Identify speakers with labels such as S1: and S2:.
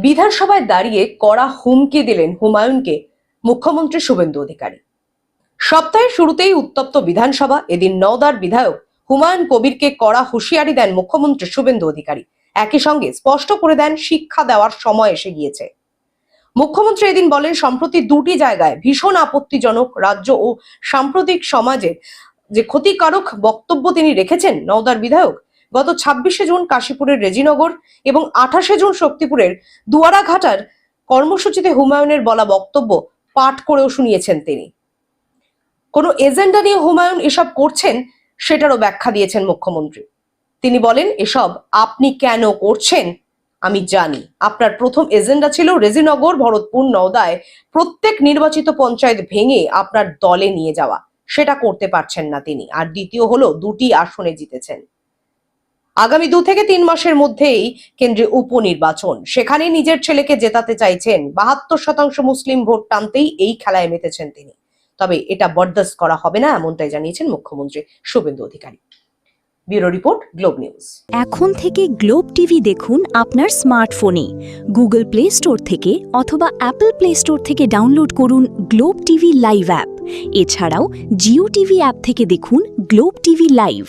S1: বিধানসভায় দাঁড়িয়ে কড়া হুমকি দিলেন হুমায়ুনকে মুখ্যমন্ত্রী শুভেন্দু অধিকারী। সপ্তাহের শুরুতেই উত্তপ্ত বিধানসভা। এদিন নওদার বিধায়ক হুমায়ুন কবিরকে কড়া হুঁশিয়ারি দেন মুখ্যমন্ত্রী শুভেন্দু অধিকারী। একই সঙ্গে স্পষ্ট করে দেন শিক্ষা দেওয়ার সময় এসে গিয়েছে। মুখ্যমন্ত্রী এদিন বলেন, সম্প্রতি দুটি জায়গায় ভীষণ আপত্তিজনক রাজ্য ও সাম্প্রতিক সমাজের যে ক্ষতিকারক বক্তব্য তিনি রেখেছেন নওদার বিধায়ক। গত 26শে জুন কাশীপুরের রেজিনগর এবং 28শে জুন শক্তিপুরের দুয়ারাঘাটার কর্মসূচিতে হুমায়ুনের বলা বক্তব্য পাঠ করেও শুনিয়েছেন তিনি। কোনো এজেন্ডা নিয়ে হুমায়ুন এসব করছেন সেটারও ব্যাখ্যা দিয়েছেন মুখ্যমন্ত্রী। তিনি বলেন, এসব আপনি কেন করছেন আমি জানি। আপনার প্রথম এজেন্ডা ছিল রেজিনগর, ভরতপুর, নওদায় প্রত্যেক নির্বাচিত পঞ্চায়েত ভেঙে আপনার দলে নিয়ে যাওয়া। সেটা করতে পারছেন না তিনি। আর দ্বিতীয় হলো, দুটি আসনে জিতেছেন। আগামী 2 থেকে 3 মাসের মধ্যেই কেন্দ্রে উপনির্বাচন, সেখানে নিজের ছেলেকে জেতাতে চাইছেন। 72% মুসলিম ভোট টানতেই এই খেলায় মেতেছেন তিনি। তবে এটা বরদাস্ত করা হবে না, এমনটাই জানিয়েছেন মুখ্যমন্ত্রী Suvendu Adhikari. Bureau report, Globe News.
S2: এখন থেকে গ্লোব টিভি দেখুন আপনার স্মার্টফোনে। গুগল প্লে স্টোর থেকে অথবা অ্যাপল প্লে স্টোর থেকে ডাউনলোড করুন গ্লোব টিভি লাইভ অ্যাপ। এছাড়াও জিও টিভি অ্যাপ থেকে দেখুন গ্লোব টিভি লাইভ।